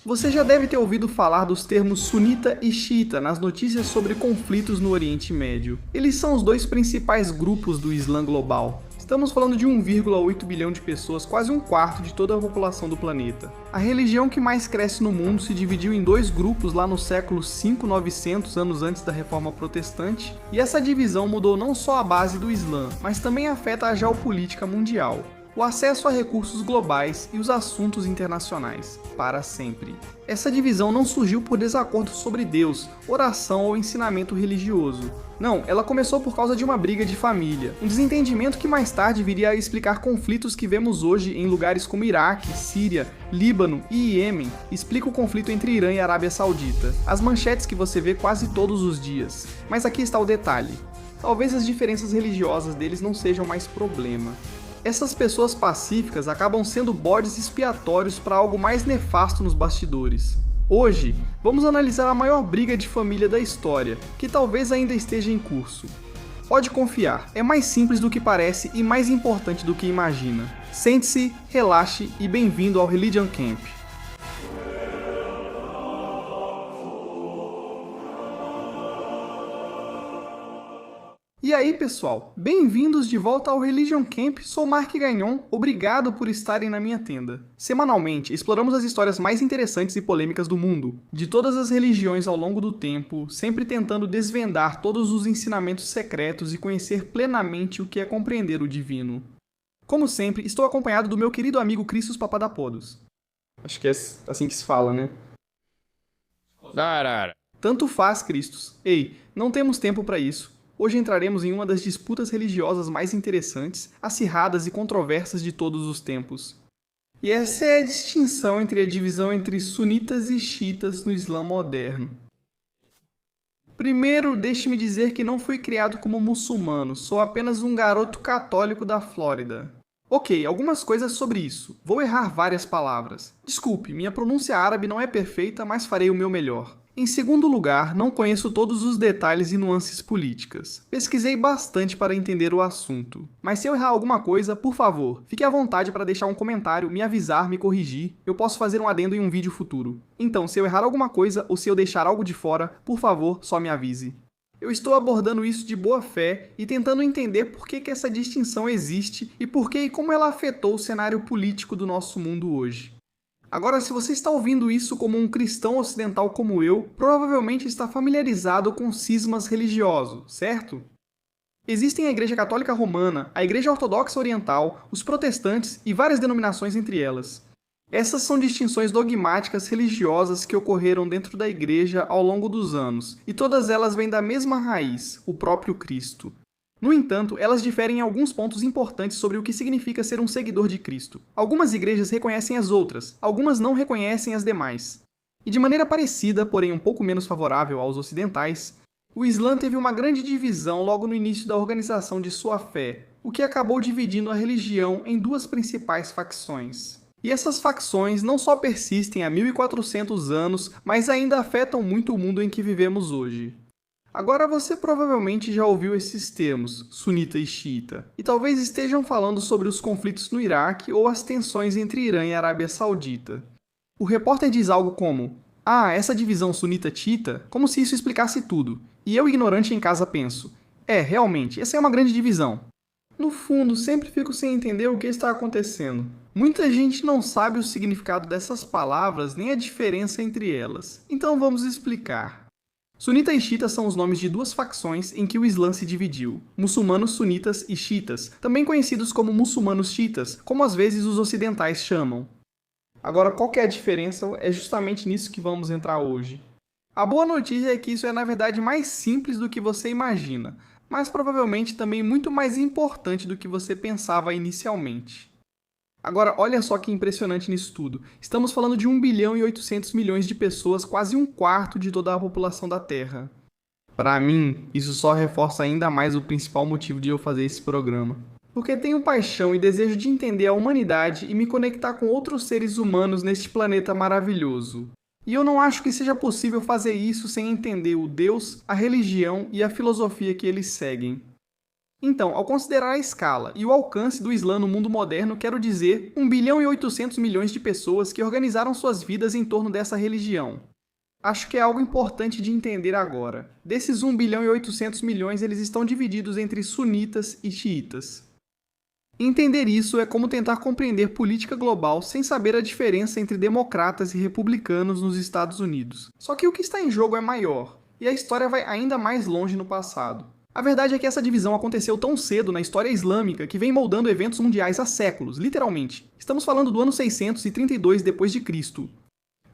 Você já deve ter ouvido falar dos termos sunita e xiita nas notícias sobre conflitos no Oriente Médio. Eles são os dois principais grupos do Islã global. Estamos falando de 1,8 bilhão de pessoas, quase um quarto de toda a população do planeta. A religião que mais cresce no mundo se dividiu em dois grupos lá no século 500-900 anos antes da Reforma Protestante, e essa divisão mudou não só a base do Islã, mas também afeta a geopolítica mundial, o acesso a recursos globais e os assuntos internacionais, para sempre. Essa divisão não surgiu por desacordo sobre Deus, oração ou ensinamento religioso. Não, ela começou por causa de uma briga de família, um desentendimento que mais tarde viria a explicar conflitos que vemos hoje em lugares como Iraque, Síria, Líbano e Iêmen. Explica o conflito entre Irã e Arábia Saudita, as manchetes que você vê quase todos os dias. Mas aqui está o detalhe: talvez as diferenças religiosas deles não sejam mais problema. Essas pessoas pacíficas acabam sendo bodes expiatórios para algo mais nefasto nos bastidores. Hoje, vamos analisar a maior briga de família da história, que talvez ainda esteja em curso. Pode confiar, é mais simples do que parece e mais importante do que imagina. Sente-se, relaxe e bem-vindo ao Religion Camp. E aí pessoal, bem-vindos de volta ao Religion Camp, sou Mark Gagnon, obrigado por estarem na minha tenda. Semanalmente, exploramos as histórias mais interessantes e polêmicas do mundo, de todas as religiões ao longo do tempo, sempre tentando desvendar todos os ensinamentos secretos e conhecer plenamente o que é compreender o divino. Como sempre, estou acompanhado do meu querido amigo Christos Papadopoulos. Acho que é assim que se fala, né? Tanto faz, Christos. Ei, não temos tempo para isso. Hoje entraremos em uma das disputas religiosas mais interessantes, acirradas e controversas de todos os tempos. E essa é a distinção entre a divisão entre sunitas e xiitas no Islã moderno. Primeiro, deixe-me dizer que não fui criado como muçulmano, sou apenas um garoto católico da Flórida. Ok, algumas coisas sobre isso. Vou errar várias palavras. Desculpe, minha pronúncia árabe não é perfeita, mas farei o meu melhor. Em segundo lugar, não conheço todos os detalhes e nuances políticas. Pesquisei bastante para entender o assunto. Mas se eu errar alguma coisa, por favor, fique à vontade para deixar um comentário, me avisar, me corrigir. Eu posso fazer um adendo em um vídeo futuro. Então, se eu errar alguma coisa ou se eu deixar algo de fora, por favor, só me avise. Eu estou abordando isso de boa fé e tentando entender por que essa distinção existe e por que e como ela afetou o cenário político do nosso mundo hoje. Agora, se você está ouvindo isso como um cristão ocidental como eu, provavelmente está familiarizado com cismas religiosos, certo? Existem a Igreja Católica Romana, a Igreja Ortodoxa Oriental, os protestantes e várias denominações entre elas. Essas são distinções dogmáticas religiosas que ocorreram dentro da Igreja ao longo dos anos, e todas elas vêm da mesma raiz, o próprio Cristo. No entanto, elas diferem em alguns pontos importantes sobre o que significa ser um seguidor de Cristo. Algumas igrejas reconhecem as outras, algumas não reconhecem as demais. E de maneira parecida, porém um pouco menos favorável aos ocidentais, o Islã teve uma grande divisão logo no início da organização de sua fé, o que acabou dividindo a religião em duas principais facções. E essas facções não só persistem há 1400 anos, mas ainda afetam muito o mundo em que vivemos hoje. Agora você provavelmente já ouviu esses termos, sunita e xiita, e talvez estejam falando sobre os conflitos no Iraque ou as tensões entre Irã e Arábia Saudita. O repórter diz algo como: "Ah, essa divisão sunita-xiita", como se isso explicasse tudo. E eu, ignorante em casa, penso: realmente, essa é uma grande divisão. No fundo, sempre fico sem entender o que está acontecendo. Muita gente não sabe o significado dessas palavras nem a diferença entre elas. Então vamos explicar. Sunita e xiita são os nomes de duas facções em que o Islã se dividiu, muçulmanos sunitas e xiitas, também conhecidos como muçulmanos xiitas, como às vezes os ocidentais chamam. Agora, qual que é a diferença? É justamente nisso que vamos entrar hoje. A boa notícia é que isso é na verdade mais simples do que você imagina, mas provavelmente também muito mais importante do que você pensava inicialmente. Agora, olha só que impressionante nisso tudo. Estamos falando de 1 bilhão e 800 milhões de pessoas, quase um quarto de toda a população da Terra. Para mim, isso só reforça ainda mais o principal motivo de eu fazer esse programa. Porque tenho paixão e desejo de entender a humanidade e me conectar com outros seres humanos neste planeta maravilhoso. E eu não acho que seja possível fazer isso sem entender o Deus, a religião e a filosofia que eles seguem. Então, ao considerar a escala e o alcance do Islã no mundo moderno, quero dizer 1 bilhão e 800 milhões de pessoas que organizaram suas vidas em torno dessa religião. Acho que é algo importante de entender agora. Desses 1 bilhão e 800 milhões, eles estão divididos entre sunitas e xiitas. Entender isso é como tentar compreender política global sem saber a diferença entre democratas e republicanos nos Estados Unidos. Só que o que está em jogo é maior, e a história vai ainda mais longe no passado. A verdade é que essa divisão aconteceu tão cedo na história islâmica que vem moldando eventos mundiais há séculos, literalmente. Estamos falando do ano 632 d.C.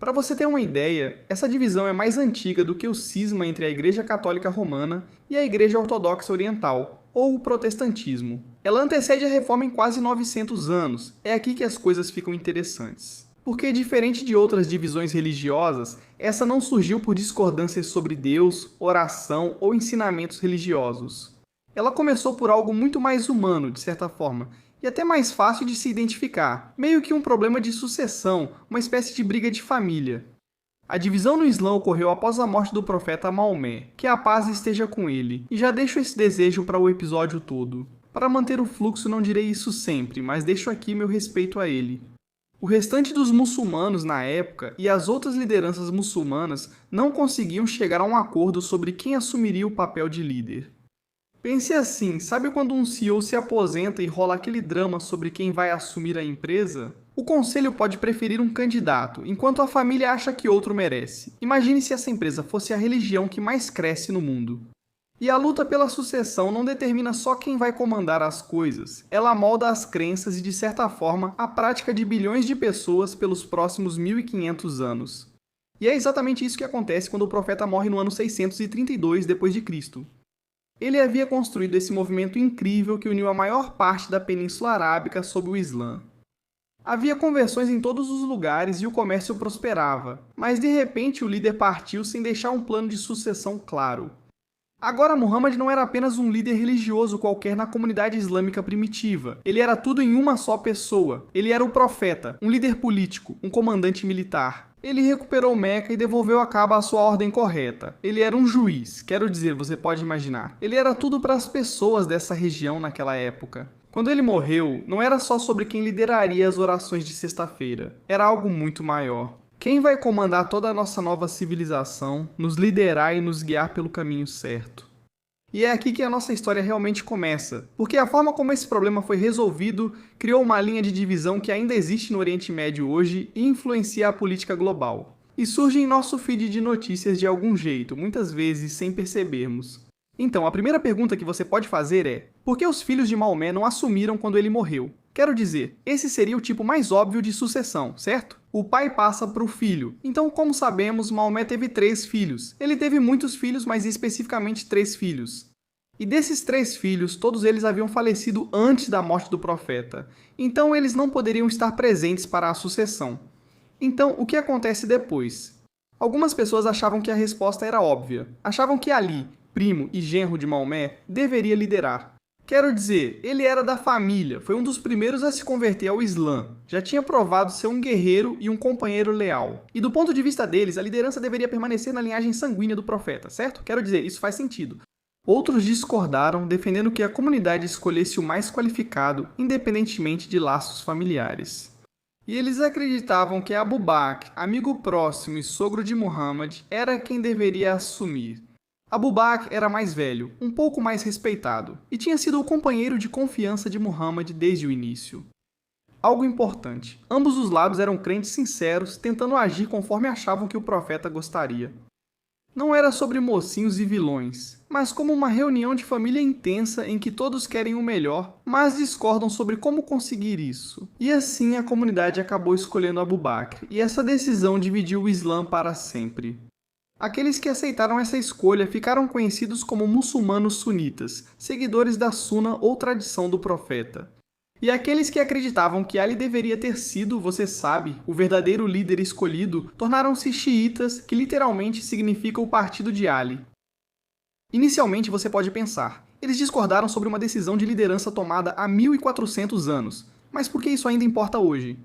Para você ter uma ideia, essa divisão é mais antiga do que o cisma entre a Igreja Católica Romana e a Igreja Ortodoxa Oriental, ou o protestantismo. Ela antecede a reforma em quase 900 anos. É aqui que as coisas ficam interessantes. Porque, diferente de outras divisões religiosas, essa não surgiu por discordâncias sobre Deus, oração ou ensinamentos religiosos. Ela começou por algo muito mais humano, de certa forma, e até mais fácil de se identificar, meio que um problema de sucessão, uma espécie de briga de família. A divisão no Islã ocorreu após a morte do profeta Maomé, que a paz esteja com ele, e já deixo esse desejo para o episódio todo. Para manter o fluxo não direi isso sempre, mas deixo aqui meu respeito a ele. O restante dos muçulmanos na época e as outras lideranças muçulmanas não conseguiam chegar a um acordo sobre quem assumiria o papel de líder. Pense assim, sabe quando um CEO se aposenta e rola aquele drama sobre quem vai assumir a empresa? O conselho pode preferir um candidato, enquanto a família acha que outro merece. Imagine se essa empresa fosse a religião que mais cresce no mundo. E a luta pela sucessão não determina só quem vai comandar as coisas, ela molda as crenças e, de certa forma, a prática de bilhões de pessoas pelos próximos 1500 anos. E é exatamente isso que acontece quando o profeta morre no ano 632 d.C. Ele havia construído esse movimento incrível que uniu a maior parte da Península Arábica sob o Islã. Havia conversões em todos os lugares e o comércio prosperava, mas de repente o líder partiu sem deixar um plano de sucessão claro. Agora Muhammad não era apenas um líder religioso qualquer na comunidade islâmica primitiva. Ele era tudo em uma só pessoa. Ele era o profeta, um líder político, um comandante militar. Ele recuperou Meca e devolveu a Kaaba à sua ordem correta. Ele era um juiz, quero dizer, você pode imaginar. Ele era tudo para as pessoas dessa região naquela época. Quando ele morreu, não era só sobre quem lideraria as orações de sexta-feira. Era algo muito maior. Quem vai comandar toda a nossa nova civilização, nos liderar e nos guiar pelo caminho certo? E é aqui que a nossa história realmente começa, porque a forma como esse problema foi resolvido criou uma linha de divisão que ainda existe no Oriente Médio hoje e influencia a política global. E surge em nosso feed de notícias de algum jeito, muitas vezes sem percebermos. Então, a primeira pergunta que você pode fazer é: por que os filhos de Maomé não assumiram quando ele morreu? Quero dizer, esse seria o tipo mais óbvio de sucessão, certo? O pai passa para o filho. Então, como sabemos, Maomé teve 3 filhos. Ele teve muitos filhos, mas especificamente 3 filhos. E desses 3 filhos, todos eles haviam falecido antes da morte do profeta. Então, eles não poderiam estar presentes para a sucessão. Então, o que acontece depois? Algumas pessoas achavam que a resposta era óbvia. Achavam que Ali, primo e genro de Maomé, deveria liderar. Quero dizer, ele era da família, foi um dos primeiros a se converter ao Islã. Já tinha provado ser um guerreiro e um companheiro leal. E do ponto de vista deles, a liderança deveria permanecer na linhagem sanguínea do profeta, certo? Quero dizer, isso faz sentido. Outros discordaram, defendendo que a comunidade escolhesse o mais qualificado, independentemente de laços familiares. E eles acreditavam que Abu Bakr, amigo próximo e sogro de Muhammad, era quem deveria assumir. Abu Bakr era mais velho, um pouco mais respeitado, e tinha sido o companheiro de confiança de Muhammad desde o início. Algo importante, ambos os lados eram crentes sinceros, tentando agir conforme achavam que o profeta gostaria. Não era sobre mocinhos e vilões, mas como uma reunião de família intensa em que todos querem o melhor, mas discordam sobre como conseguir isso. E assim a comunidade acabou escolhendo Abu Bakr, e essa decisão dividiu o Islã para sempre. Aqueles que aceitaram essa escolha ficaram conhecidos como muçulmanos sunitas, seguidores da Sunna ou tradição do profeta. E aqueles que acreditavam que Ali deveria ter sido, você sabe, o verdadeiro líder escolhido, tornaram-se xiitas, que literalmente significa o partido de Ali. Inicialmente você pode pensar, eles discordaram sobre uma decisão de liderança tomada há 1400 anos, mas por que isso ainda importa hoje?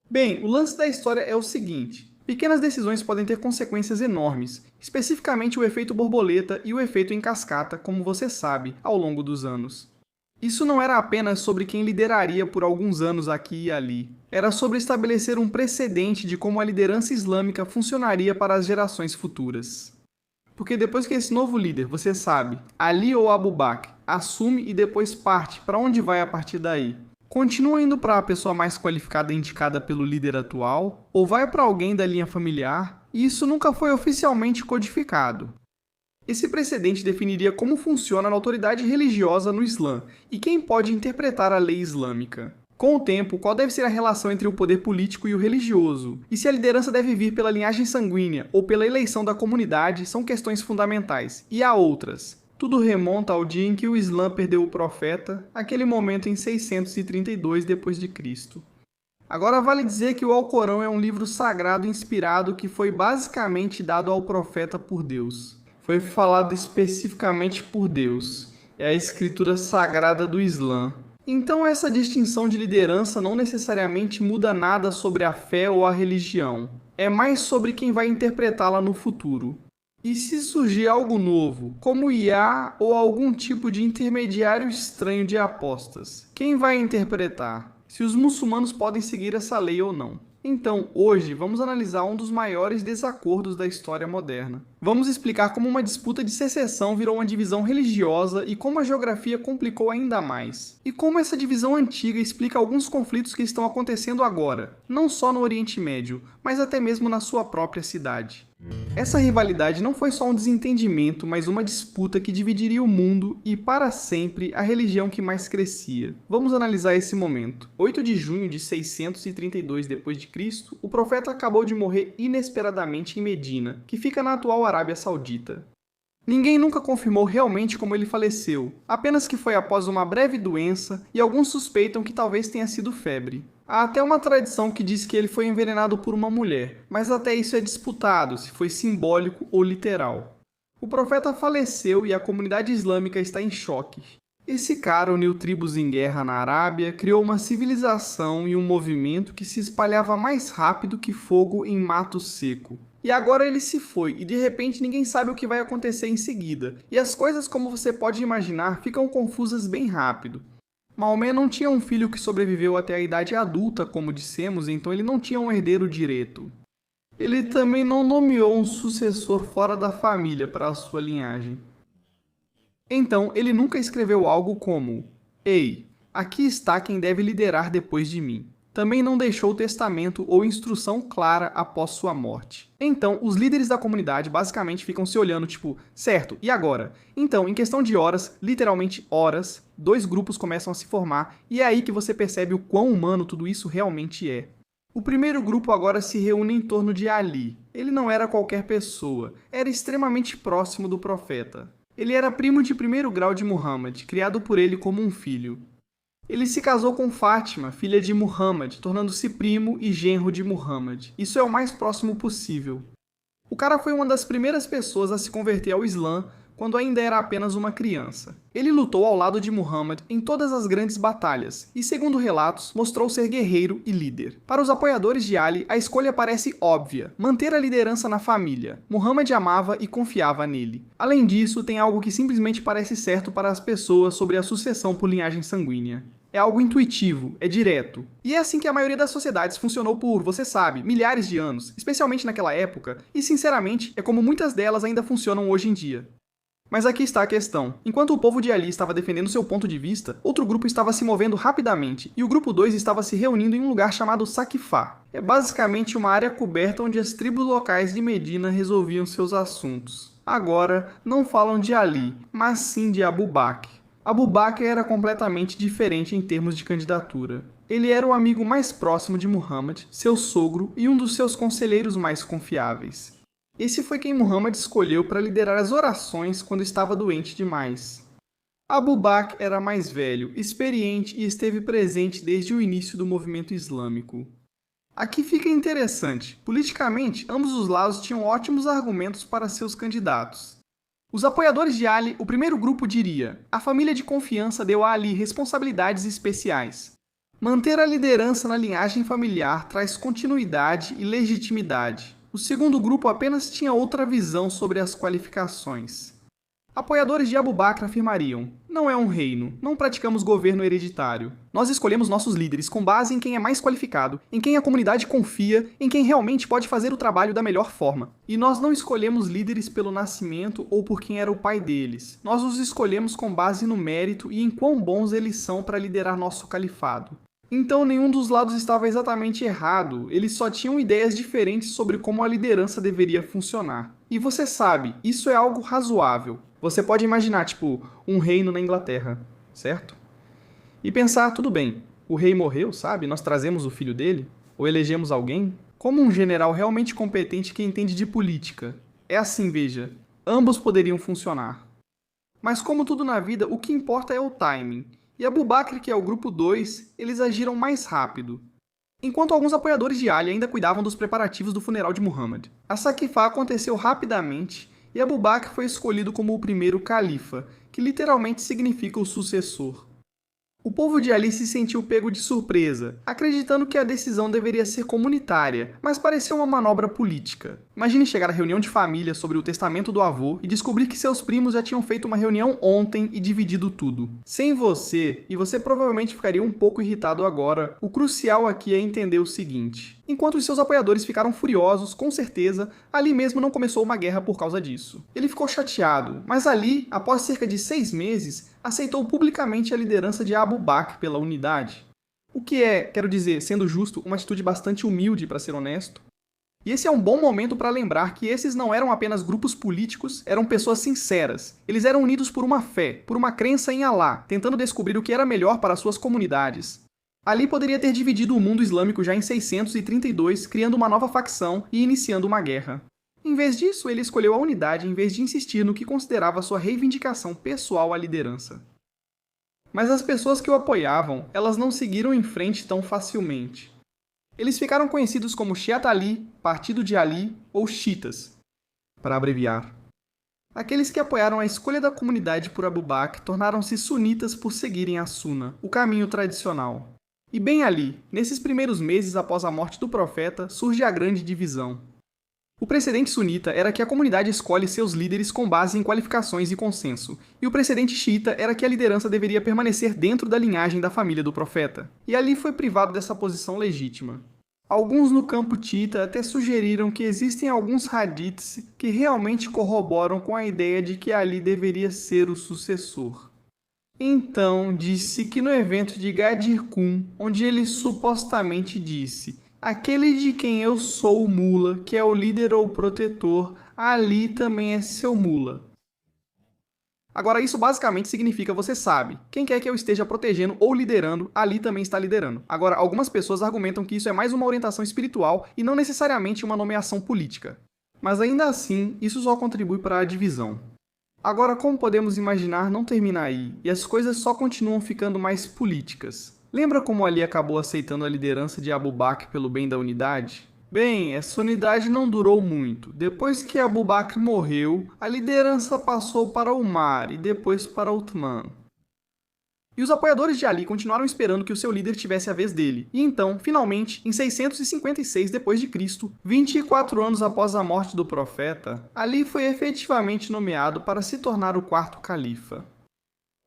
Bem, o lance da história é o seguinte. Pequenas decisões podem ter consequências enormes, especificamente o efeito borboleta e o efeito em cascata, como você sabe, ao longo dos anos. Isso não era apenas sobre quem lideraria por alguns anos aqui e ali. Era sobre estabelecer um precedente de como a liderança islâmica funcionaria para as gerações futuras. Porque depois que esse novo líder, você sabe, Ali ou Abu Bakr, assume e depois parte, para onde vai a partir daí? Continua indo para a pessoa mais qualificada indicada pelo líder atual? Ou vai para alguém da linha familiar? E isso nunca foi oficialmente codificado. Esse precedente definiria como funciona a autoridade religiosa no Islã e quem pode interpretar a lei islâmica. Com o tempo, qual deve ser a relação entre o poder político e o religioso, e se a liderança deve vir pela linhagem sanguínea ou pela eleição da comunidade são questões fundamentais, e há outras. Tudo remonta ao dia em que o Islã perdeu o profeta, aquele momento em 632 d.C. Agora vale dizer que o Alcorão é um livro sagrado inspirado que foi basicamente dado ao profeta por Deus. Foi falado especificamente por Deus. É a escritura sagrada do Islã. Então essa distinção de liderança não necessariamente muda nada sobre a fé ou a religião. É mais sobre quem vai interpretá-la no futuro. E se surgir algo novo, como IA ou algum tipo de intermediário estranho de apostas, quem vai interpretar? Se os muçulmanos podem seguir essa lei ou não. Então, hoje, vamos analisar um dos maiores desacordos da história moderna. Vamos explicar como uma disputa de secessão virou uma divisão religiosa e como a geografia complicou ainda mais. E como essa divisão antiga explica alguns conflitos que estão acontecendo agora, não só no Oriente Médio, mas até mesmo na sua própria cidade. Essa rivalidade não foi só um desentendimento, mas uma disputa que dividiria o mundo e, para sempre, a religião que mais crescia. Vamos analisar esse momento. 8 de junho de 632 d.C., o profeta acabou de morrer inesperadamente em Medina, que fica na atual Arábia Saudita. Ninguém nunca confirmou realmente como ele faleceu, apenas que foi após uma breve doença e alguns suspeitam que talvez tenha sido febre. Há até uma tradição que diz que ele foi envenenado por uma mulher, mas até isso é disputado, se foi simbólico ou literal. O profeta faleceu e a comunidade islâmica está em choque. Esse cara uniu tribos em guerra na Arábia, criou uma civilização e um movimento que se espalhava mais rápido que fogo em mato seco. E agora ele se foi, e de repente ninguém sabe o que vai acontecer em seguida, e as coisas, como você pode imaginar, ficam confusas bem rápido. Maomé não tinha um filho que sobreviveu até a idade adulta, como dissemos, então ele não tinha um herdeiro direto. Ele também não nomeou um sucessor fora da família para a sua linhagem. Então, ele nunca escreveu algo como: "Ei, aqui está quem deve liderar depois de mim." Também não deixou testamento ou instrução clara após sua morte. Então, os líderes da comunidade basicamente ficam se olhando tipo, certo, e agora? Então, em questão de horas, literalmente horas, dois grupos começam a se formar e é aí que você percebe o quão humano tudo isso realmente é. O primeiro grupo agora se reúne em torno de Ali. Ele não era qualquer pessoa, era extremamente próximo do profeta. Ele era primo de primeiro grau de Muhammad, criado por ele como um filho. Ele se casou com Fátima, filha de Muhammad, tornando-se primo e genro de Muhammad. Isso é o mais próximo possível. O cara foi uma das primeiras pessoas a se converter ao Islã quando ainda era apenas uma criança. Ele lutou ao lado de Muhammad em todas as grandes batalhas e, segundo relatos, mostrou ser guerreiro e líder. Para os apoiadores de Ali, a escolha parece óbvia: manter a liderança na família. Muhammad amava e confiava nele. Além disso, tem algo que simplesmente parece certo para as pessoas sobre a sucessão por linhagem sanguínea. É algo intuitivo, é direto. E é assim que a maioria das sociedades funcionou por, você sabe, milhares de anos, especialmente naquela época, e sinceramente, é como muitas delas ainda funcionam hoje em dia. Mas aqui está a questão. Enquanto o povo de Ali estava defendendo seu ponto de vista, outro grupo estava se movendo rapidamente, e o grupo 2 estava se reunindo em um lugar chamado Saqifá. É basicamente uma área coberta onde as tribos locais de Medina resolviam seus assuntos. Agora, não falam de Ali, mas sim de Abu Bakr. Abu Bakr era completamente diferente em termos de candidatura. Ele era o amigo mais próximo de Muhammad, seu sogro e um dos seus conselheiros mais confiáveis. Esse foi quem Muhammad escolheu para liderar as orações quando estava doente demais. Abu Bakr era mais velho, experiente e esteve presente desde o início do movimento islâmico. Aqui fica interessante. Politicamente, ambos os lados tinham ótimos argumentos para seus candidatos. Os apoiadores de Ali, o primeiro grupo diria: a família de confiança deu a Ali responsabilidades especiais. Manter a liderança na linhagem familiar traz continuidade e legitimidade. O segundo grupo apenas tinha outra visão sobre as qualificações. Apoiadores de Abu Bakr afirmariam: não é um reino, não praticamos governo hereditário. Nós escolhemos nossos líderes com base em quem é mais qualificado, em quem a comunidade confia, em quem realmente pode fazer o trabalho da melhor forma. E nós não escolhemos líderes pelo nascimento ou por quem era o pai deles. Nós os escolhemos com base no mérito e em quão bons eles são para liderar nosso califado. Então nenhum dos lados estava exatamente errado, eles só tinham ideias diferentes sobre como a liderança deveria funcionar. E você sabe, isso é algo razoável. Você pode imaginar, tipo, um reino na Inglaterra, certo? E pensar, tudo bem, o rei morreu, sabe? Nós trazemos o filho dele? Ou elegemos alguém? Como um general realmente competente que entende de política. É assim, veja, ambos poderiam funcionar. Mas como tudo na vida, o que importa é o timing. E Abu Bakr, que é o grupo 2, eles agiram mais rápido. Enquanto alguns apoiadores de Ali ainda cuidavam dos preparativos do funeral de Muhammad, a Saqifa aconteceu rapidamente e Abu Bakr foi escolhido como o primeiro califa, que literalmente significa o sucessor. O povo de Ali se sentiu pego de surpresa, acreditando que a decisão deveria ser comunitária, mas pareceu uma manobra política. Imagine chegar à reunião de família sobre o testamento do avô e descobrir que seus primos já tinham feito uma reunião ontem e dividido tudo. Sem você, e você provavelmente ficaria um pouco irritado agora, o crucial aqui é entender o seguinte. Enquanto os seus apoiadores ficaram furiosos, com certeza, Ali mesmo não começou uma guerra por causa disso. Ele ficou chateado, mas Ali, após cerca de 6 meses, aceitou publicamente a liderança de Abu Bakr pela unidade. O que é, quero dizer, sendo justo, uma atitude bastante humilde, para ser honesto. E esse é um bom momento para lembrar que esses não eram apenas grupos políticos, eram pessoas sinceras. Eles eram unidos por uma fé, por uma crença em Alá, tentando descobrir o que era melhor para suas comunidades. Ali poderia ter dividido o mundo islâmico já em 632, criando uma nova facção e iniciando uma guerra. Em vez disso, ele escolheu a unidade em vez de insistir no que considerava sua reivindicação pessoal à liderança. Mas as pessoas que o apoiavam, elas não seguiram em frente tão facilmente. Eles ficaram conhecidos como Shiat Ali, Partido de Ali ou Shiitas, para abreviar. Aqueles que apoiaram a escolha da comunidade por Abu Bakr tornaram-se sunitas por seguirem a Sunna, o caminho tradicional. E bem ali, nesses primeiros meses após a morte do profeta, surge a grande divisão. O precedente sunita era que a comunidade escolhe seus líderes com base em qualificações e consenso, e o precedente xiita era que a liderança deveria permanecer dentro da linhagem da família do profeta. E Ali foi privado dessa posição legítima. Alguns no campo xiita até sugeriram que existem alguns hadiths que realmente corroboram com a ideia de que Ali deveria ser o sucessor. Então, disse que no evento de Ghadir Khumm, onde ele supostamente disse: aquele de quem eu sou o mula, que é o líder ou protetor, Ali também é seu mula. Agora, isso basicamente significa, você sabe, quem quer que eu esteja protegendo ou liderando, Ali também está liderando. Agora, algumas pessoas argumentam que isso é mais uma orientação espiritual e não necessariamente uma nomeação política. Mas ainda assim, isso só contribui para a divisão. Agora, como podemos imaginar, não termina aí, e as coisas só continuam ficando mais políticas. Lembra como Ali acabou aceitando a liderança de Abu Bakr pelo bem da unidade? Bem, essa unidade não durou muito. Depois que Abu Bakr morreu, a liderança passou para Umar e depois para Uthman. E os apoiadores de Ali continuaram esperando que o seu líder tivesse a vez dele. E então, finalmente, em 656 d.C., 24 anos após a morte do profeta, Ali foi efetivamente nomeado para se tornar o quarto califa.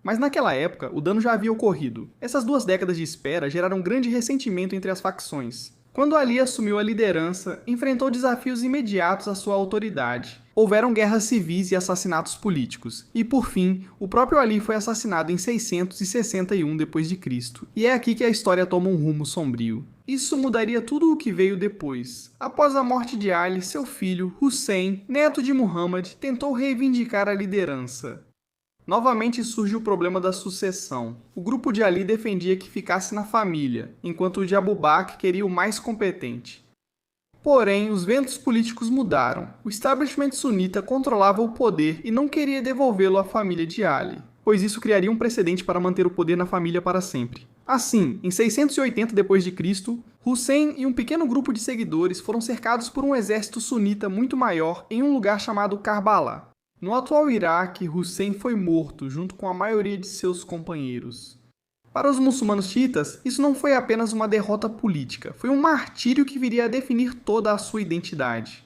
Mas naquela época, o dano já havia ocorrido. Essas 2 décadas de espera geraram grande ressentimento entre as facções. Quando Ali assumiu a liderança, enfrentou desafios imediatos à sua autoridade. Houveram guerras civis e assassinatos políticos. E, por fim, o próprio Ali foi assassinado em 661 d.C. E é aqui que a história toma um rumo sombrio. Isso mudaria tudo o que veio depois. Após a morte de Ali, seu filho, Hussein, neto de Muhammad, tentou reivindicar a liderança. Novamente surge o problema da sucessão. O grupo de Ali defendia que ficasse na família, enquanto o de Abu Bakr queria o mais competente. Porém, os ventos políticos mudaram. O establishment sunita controlava o poder e não queria devolvê-lo à família de Ali, pois isso criaria um precedente para manter o poder na família para sempre. Assim, em 680 d.C., Hussein e um pequeno grupo de seguidores foram cercados por um exército sunita muito maior em um lugar chamado Karbala. No atual Iraque, Hussein foi morto junto com a maioria de seus companheiros. Para os muçulmanos xiitas, isso não foi apenas uma derrota política, foi um martírio que viria a definir toda a sua identidade.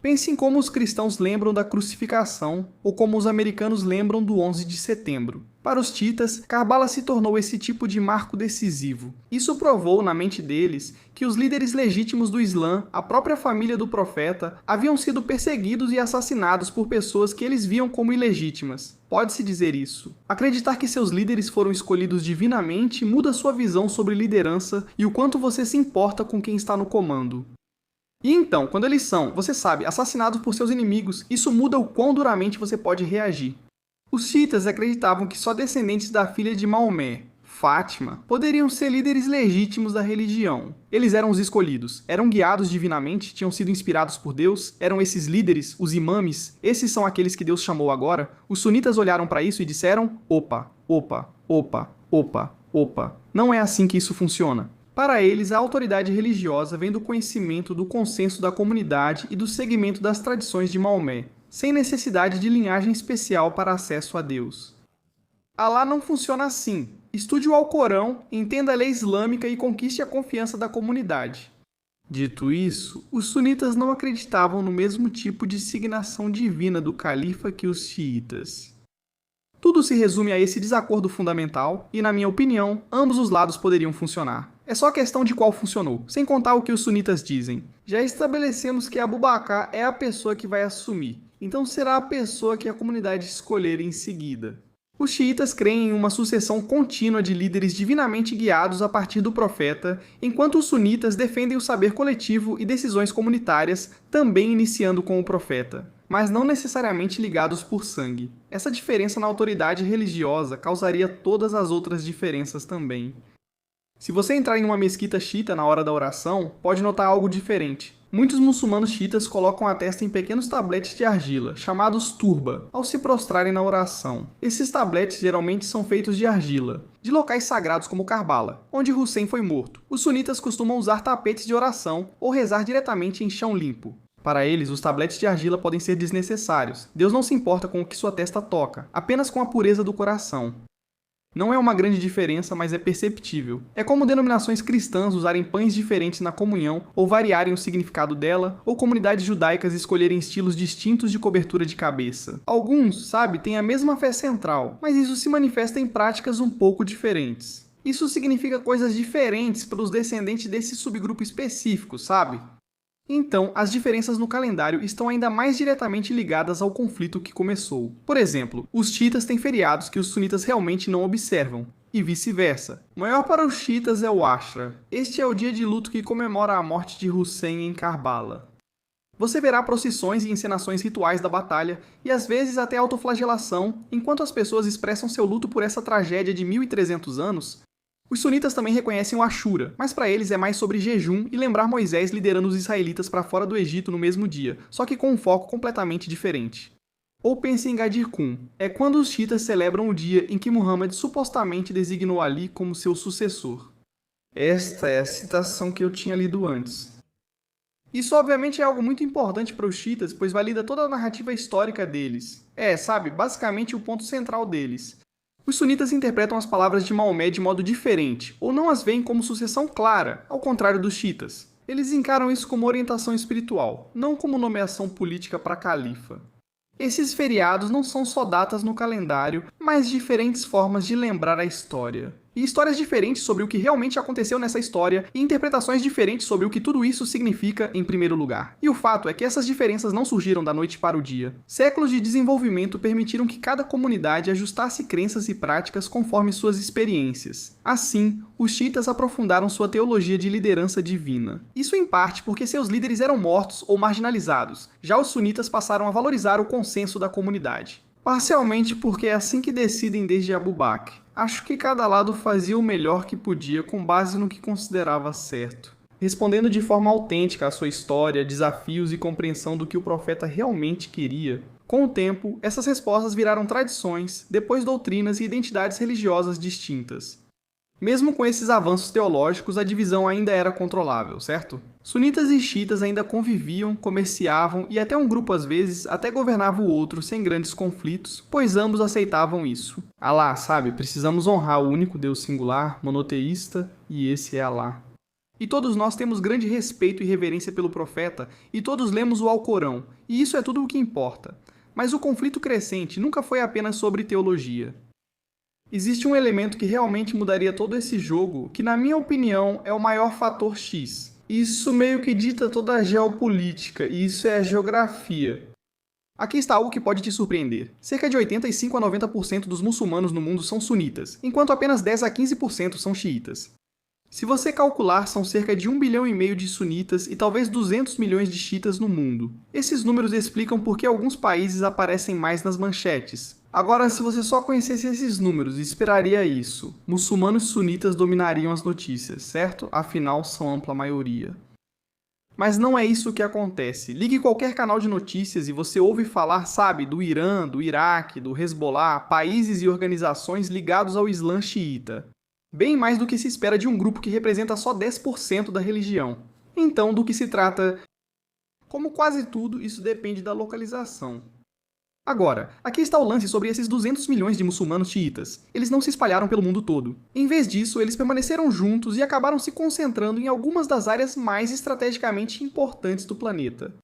Pense em como os cristãos lembram da crucificação ou como os americanos lembram do 11 de setembro. Para os Shiitas, Karbala se tornou esse tipo de marco decisivo. Isso provou na mente deles que os líderes legítimos do Islã, a própria família do profeta, haviam sido perseguidos e assassinados por pessoas que eles viam como ilegítimas. Pode-se dizer isso. Acreditar que seus líderes foram escolhidos divinamente muda sua visão sobre liderança e o quanto você se importa com quem está no comando. E então, quando eles são, você sabe, assassinados por seus inimigos, isso muda o quão duramente você pode reagir. Os xiitas acreditavam que só descendentes da filha de Maomé, Fátima, poderiam ser líderes legítimos da religião. Eles eram os escolhidos, eram guiados divinamente, tinham sido inspirados por Deus, eram esses líderes, os imames, esses são aqueles que Deus chamou agora. Os sunitas olharam para isso e disseram: opa, opa, opa, opa, opa. Não é assim que isso funciona. Para eles, a autoridade religiosa vem do conhecimento do consenso da comunidade e do seguimento das tradições de Maomé, sem necessidade de linhagem especial para acesso a Deus. Alá não funciona assim. Estude o Alcorão, entenda a lei islâmica e conquiste a confiança da comunidade. Dito isso, os sunitas não acreditavam no mesmo tipo de designação divina do califa que os xiitas. Tudo se resume a esse desacordo fundamental e, na minha opinião, ambos os lados poderiam funcionar. É só questão de qual funcionou, sem contar o que os sunitas dizem. Já estabelecemos que Abu Bakr é a pessoa que vai assumir, então será a pessoa que a comunidade escolher em seguida. Os xiitas creem em uma sucessão contínua de líderes divinamente guiados a partir do profeta, enquanto os sunitas defendem o saber coletivo e decisões comunitárias, também iniciando com o profeta, mas não necessariamente ligados por sangue. Essa diferença na autoridade religiosa causaria todas as outras diferenças também. Se você entrar em uma mesquita xiita na hora da oração, pode notar algo diferente. Muitos muçulmanos xiitas colocam a testa em pequenos tabletes de argila, chamados turba, ao se prostrarem na oração. Esses tabletes geralmente são feitos de argila, de locais sagrados como Karbala, onde Hussein foi morto. Os sunitas costumam usar tapetes de oração ou rezar diretamente em chão limpo. Para eles, os tabletes de argila podem ser desnecessários. Deus não se importa com o que sua testa toca, apenas com a pureza do coração. Não é uma grande diferença, mas é perceptível. É como denominações cristãs usarem pães diferentes na comunhão, ou variarem o significado dela, ou comunidades judaicas escolherem estilos distintos de cobertura de cabeça. Alguns, sabe, têm a mesma fé central, mas isso se manifesta em práticas um pouco diferentes. Isso significa coisas diferentes para os descendentes desse subgrupo específico, sabe? Então, as diferenças no calendário estão ainda mais diretamente ligadas ao conflito que começou. Por exemplo, os xiitas têm feriados que os sunitas realmente não observam, e vice-versa. O maior para os xiitas é o Ashra. Este é o dia de luto que comemora a morte de Hussein em Karbala. Você verá procissões e encenações rituais da batalha, e às vezes até autoflagelação, enquanto as pessoas expressam seu luto por essa tragédia de 1300 anos. Os sunitas também reconhecem o Ashura, mas para eles é mais sobre jejum e lembrar Moisés liderando os israelitas para fora do Egito no mesmo dia, só que com um foco completamente diferente. Ou pense em Gadir Qum, é quando os xiitas celebram o dia em que Muhammad supostamente designou Ali como seu sucessor. Esta é a citação que eu tinha lido antes. Isso obviamente é algo muito importante para os xiitas, pois valida toda a narrativa histórica deles. Sabe, basicamente o ponto central deles. Os sunitas interpretam as palavras de Maomé de modo diferente, ou não as veem como sucessão clara, ao contrário dos xiitas. Eles encaram isso como orientação espiritual, não como nomeação política para califa. Esses feriados não são só datas no calendário, mas diferentes formas de lembrar a história. E histórias diferentes sobre o que realmente aconteceu nessa história, e interpretações diferentes sobre o que tudo isso significa em primeiro lugar. E o fato é que essas diferenças não surgiram da noite para o dia. Séculos de desenvolvimento permitiram que cada comunidade ajustasse crenças e práticas conforme suas experiências. Assim, os xiitas aprofundaram sua teologia de liderança divina. Isso em parte porque seus líderes eram mortos ou marginalizados, já os sunitas passaram a valorizar o consenso da comunidade. Parcialmente porque é assim que decidem desde Abu Bakr. Acho que cada lado fazia o melhor que podia com base no que considerava certo, respondendo de forma autêntica à sua história, desafios e compreensão do que o profeta realmente queria. Com o tempo, essas respostas viraram tradições, depois doutrinas e identidades religiosas distintas. Mesmo com esses avanços teológicos, a divisão ainda era controlável, certo? Sunitas e xiitas ainda conviviam, comerciavam e até um grupo às vezes até governava o outro sem grandes conflitos, pois ambos aceitavam isso. Alá, sabe, precisamos honrar o único Deus singular, monoteísta, e esse é Alá. E todos nós temos grande respeito e reverência pelo profeta, e todos lemos o Alcorão, e isso é tudo o que importa. Mas o conflito crescente nunca foi apenas sobre teologia. Existe um elemento que realmente mudaria todo esse jogo, que na minha opinião é o maior fator X. Isso meio que dita toda a geopolítica, e isso é a geografia. Aqui está algo que pode te surpreender. Cerca de 85 a 90% dos muçulmanos no mundo são sunitas, enquanto apenas 10 a 15% são xiitas. Se você calcular, são cerca de 1,5 bilhão de sunitas e talvez 200 milhões de xiitas no mundo. Esses números explicam por que alguns países aparecem mais nas manchetes. Agora, se você só conhecesse esses números, esperaria isso. Muçulmanos sunitas dominariam as notícias, certo? Afinal, são ampla maioria. Mas não é isso que acontece. Ligue qualquer canal de notícias e você ouve falar, sabe, do Irã, do Iraque, do Hezbollah, países e organizações ligados ao Islã xiita. Bem mais do que se espera de um grupo que representa só 10% da religião. Então, do que se trata? Como quase tudo, isso depende da localização. Agora, aqui está o lance sobre esses 200 milhões de muçulmanos xiitas. Eles não se espalharam pelo mundo todo. Em vez disso, eles permaneceram juntos e acabaram se concentrando em algumas das áreas mais estrategicamente importantes do planeta.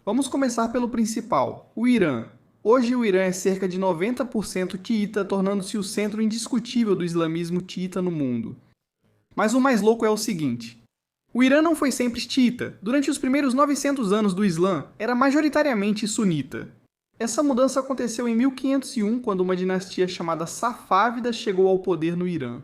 Vamos começar pelo principal, o Irã. Hoje o Irã é cerca de 90% xiita, tornando-se o centro indiscutível do islamismo xiita no mundo. Mas o mais louco é o seguinte: o Irã não foi sempre xiita. Durante os primeiros 900 anos do Islã, era majoritariamente sunita. Essa mudança aconteceu em 1501, quando uma dinastia chamada Safávida chegou ao poder no Irã.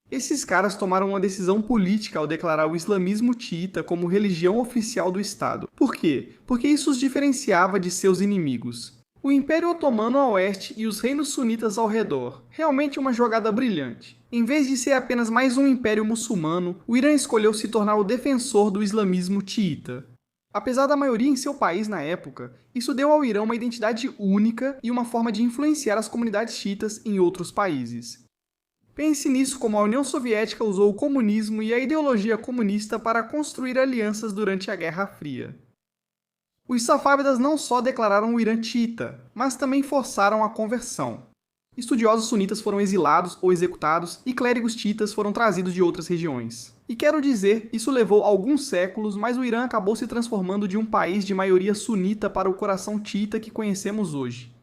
Esses caras tomaram uma decisão política ao declarar o islamismo xiita como religião oficial do Estado. Por quê? Porque isso os diferenciava de seus inimigos. O Império Otomano a oeste e os reinos sunitas ao redor. Realmente uma jogada brilhante. Em vez de ser apenas mais um império muçulmano, o Irã escolheu se tornar o defensor do islamismo xiita. Apesar da maioria em seu país na época, isso deu ao Irã uma identidade única e uma forma de influenciar as comunidades xiitas em outros países. Pense nisso como a União Soviética usou o comunismo e a ideologia comunista para construir alianças durante a Guerra Fria. Os safávidas não só declararam o Irã xiita, mas também forçaram a conversão. Estudiosos sunitas foram exilados ou executados e clérigos xiitas foram trazidos de outras regiões. E quero dizer, isso levou alguns séculos, mas o Irã acabou se transformando de um país de maioria sunita para o coração xiita que conhecemos hoje.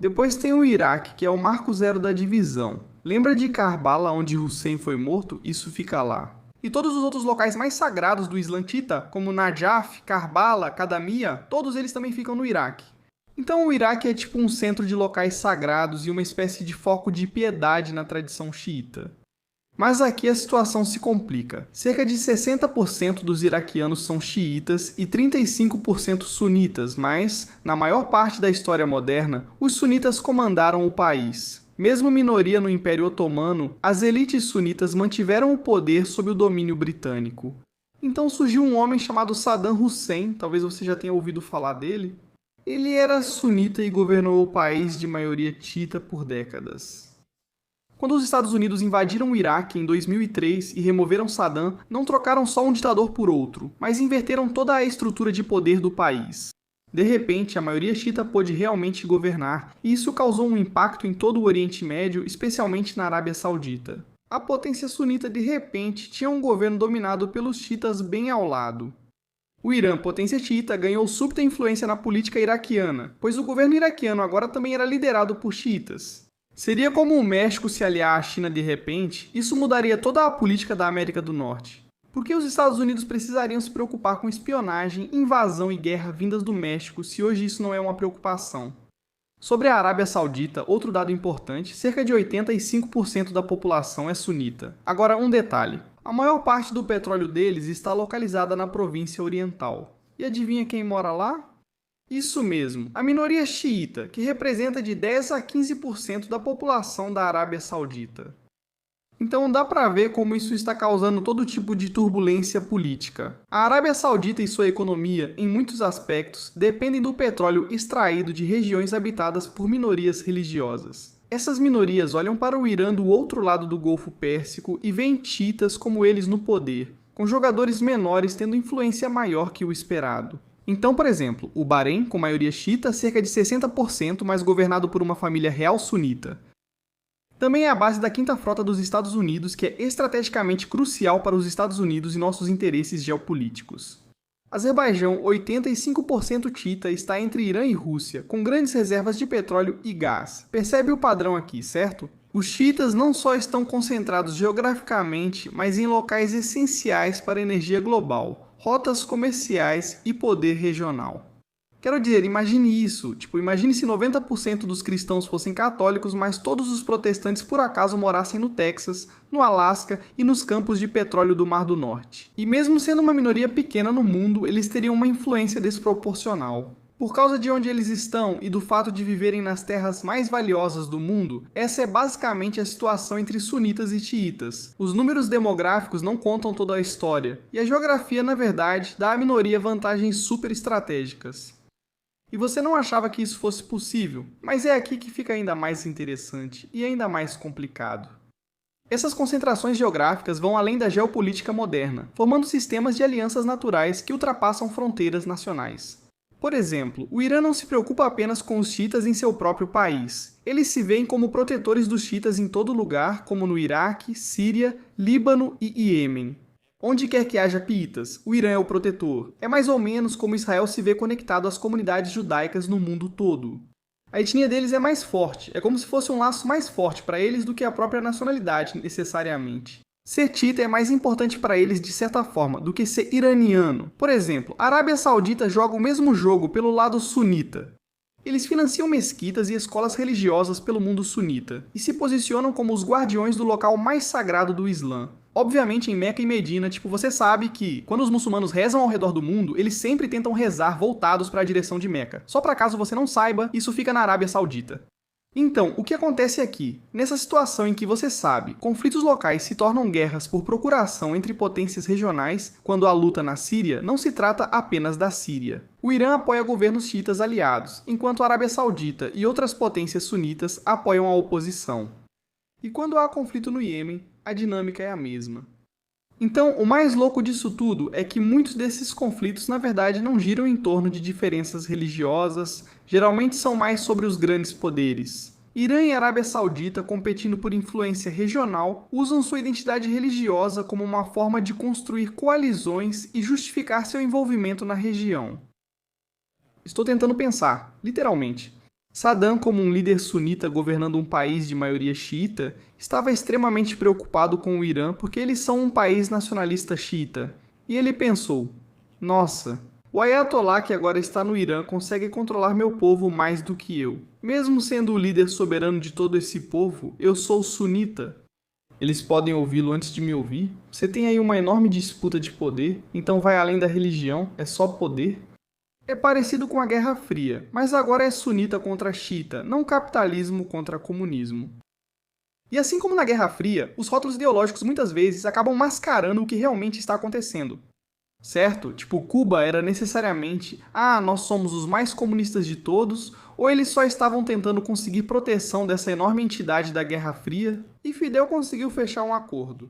Depois tem o Iraque, que é o marco zero da divisão. Lembra de Karbala, onde Hussein foi morto? Isso fica lá. E todos os outros locais mais sagrados do Islã xiita, como Najaf, Karbala, Kadamia, todos eles também ficam no Iraque. Então o Iraque é tipo um centro de locais sagrados e uma espécie de foco de piedade na tradição xiita. Mas aqui a situação se complica. Cerca de 60% dos iraquianos são xiitas e 35% sunitas, mas, na maior parte da história moderna, os sunitas comandaram o país. Mesmo minoria no Império Otomano, as elites sunitas mantiveram o poder sob o domínio britânico. Então surgiu um homem chamado Saddam Hussein, talvez você já tenha ouvido falar dele. Ele era sunita e governou o país de maioria xiita por décadas. Quando os Estados Unidos invadiram o Iraque em 2003 e removeram Saddam, não trocaram só um ditador por outro, mas inverteram toda a estrutura de poder do país. De repente, a maioria xiita pôde realmente governar, e isso causou um impacto em todo o Oriente Médio, especialmente na Arábia Saudita. A potência sunita, de repente, tinha um governo dominado pelos xiitas bem ao lado. O Irã, potência xiita, ganhou súbita influência na política iraquiana, pois o governo iraquiano agora também era liderado por xiitas. Seria como o México se aliar à China de repente, isso mudaria toda a política da América do Norte. Por que os Estados Unidos precisariam se preocupar com espionagem, invasão e guerra vindas do México se hoje isso não é uma preocupação? Sobre a Arábia Saudita, outro dado importante, cerca de 85% da população é sunita. Agora, um detalhe. A maior parte do petróleo deles está localizada na província oriental. E adivinha quem mora lá? Isso mesmo, a minoria xiita, que representa de 10 a 15% da população da Arábia Saudita. Então dá pra ver como isso está causando todo tipo de turbulência política. A Arábia Saudita e sua economia, em muitos aspectos, dependem do petróleo extraído de regiões habitadas por minorias religiosas. Essas minorias olham para o Irã do outro lado do Golfo Pérsico e veem xiitas como eles no poder, com jogadores menores tendo influência maior que o esperado. Então, por exemplo, o Bahrein, com maioria xiita, cerca de 60%, mas governado por uma família real sunita. Também é a base da quinta frota dos Estados Unidos, que é estrategicamente crucial para os Estados Unidos e nossos interesses geopolíticos. Azerbaijão, 85% xiita, está entre Irã e Rússia, com grandes reservas de petróleo e gás. Percebe o padrão aqui, certo? Os xiitas não só estão concentrados geograficamente, mas em locais essenciais para a energia global, rotas comerciais e poder regional. Quero dizer, imagine isso, imagine se 90% dos cristãos fossem católicos, mas todos os protestantes por acaso morassem no Texas, no Alasca e nos campos de petróleo do Mar do Norte. E mesmo sendo uma minoria pequena no mundo, eles teriam uma influência desproporcional. Por causa de onde eles estão e do fato de viverem nas terras mais valiosas do mundo, essa é basicamente a situação entre sunitas e xiitas. Os números demográficos não contam toda a história, e a geografia, na verdade, dá à minoria vantagens super estratégicas. E você não achava que isso fosse possível, mas é aqui que fica ainda mais interessante e ainda mais complicado. Essas concentrações geográficas vão além da geopolítica moderna, formando sistemas de alianças naturais que ultrapassam fronteiras nacionais. Por exemplo, o Irã não se preocupa apenas com os xiitas em seu próprio país. Eles se veem como protetores dos xiitas em todo lugar, como no Iraque, Síria, Líbano e Iêmen. Onde quer que haja xiitas, o Irã é o protetor. É mais ou menos como Israel se vê conectado às comunidades judaicas no mundo todo. A etnia deles é mais forte, é como se fosse um laço mais forte para eles do que a própria nacionalidade, necessariamente. Ser xiita é mais importante para eles, de certa forma, do que ser iraniano. Por exemplo, a Arábia Saudita joga o mesmo jogo pelo lado sunita. Eles financiam mesquitas e escolas religiosas pelo mundo sunita, e se posicionam como os guardiões do local mais sagrado do Islã. Obviamente em Meca e Medina, você sabe que quando os muçulmanos rezam ao redor do mundo, eles sempre tentam rezar voltados para a direção de Meca. Só para caso você não saiba, isso fica na Arábia Saudita. Então, o que acontece aqui? Nessa situação em que você sabe, conflitos locais se tornam guerras por procuração entre potências regionais, quando a luta na Síria não se trata apenas da Síria. O Irã apoia governos xiitas aliados, enquanto a Arábia Saudita e outras potências sunitas apoiam a oposição. E quando há conflito no Iêmen, a dinâmica é a mesma. Então, o mais louco disso tudo é que muitos desses conflitos, na verdade, não giram em torno de diferenças religiosas, geralmente são mais sobre os grandes poderes. Irã e Arábia Saudita, competindo por influência regional, usam sua identidade religiosa como uma forma de construir coalizões e justificar seu envolvimento na região. Estou tentando pensar, literalmente. Saddam, como um líder sunita governando um país de maioria xiita, estava extremamente preocupado com o Irã porque eles são um país nacionalista xiita. E ele pensou, nossa, o Ayatollah que agora está no Irã consegue controlar meu povo mais do que eu. Mesmo sendo o líder soberano de todo esse povo, eu sou sunita. Eles podem ouvi-lo antes de me ouvir? Você tem aí uma enorme disputa de poder, então vai além da religião, é só poder? É parecido com a Guerra Fria, mas agora é sunita contra xiita, não capitalismo contra comunismo. E assim como na Guerra Fria, os rótulos ideológicos muitas vezes acabam mascarando o que realmente está acontecendo. Certo? Cuba era necessariamente, nós somos os mais comunistas de todos, ou eles só estavam tentando conseguir proteção dessa enorme entidade da Guerra Fria, e Fidel conseguiu fechar um acordo.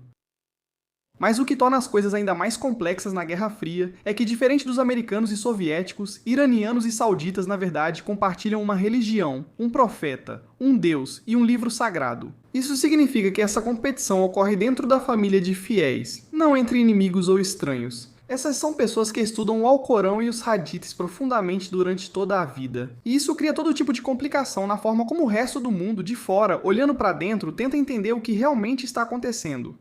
Mas o que torna as coisas ainda mais complexas na Guerra Fria é que, diferente dos americanos e soviéticos, iranianos e sauditas, na verdade, compartilham uma religião, um profeta, um deus e um livro sagrado. Isso significa que essa competição ocorre dentro da família de fiéis, não entre inimigos ou estranhos. Essas são pessoas que estudam o Alcorão e os Hadiths profundamente durante toda a vida. E isso cria todo tipo de complicação na forma como o resto do mundo, de fora, olhando para dentro, tenta entender o que realmente está acontecendo.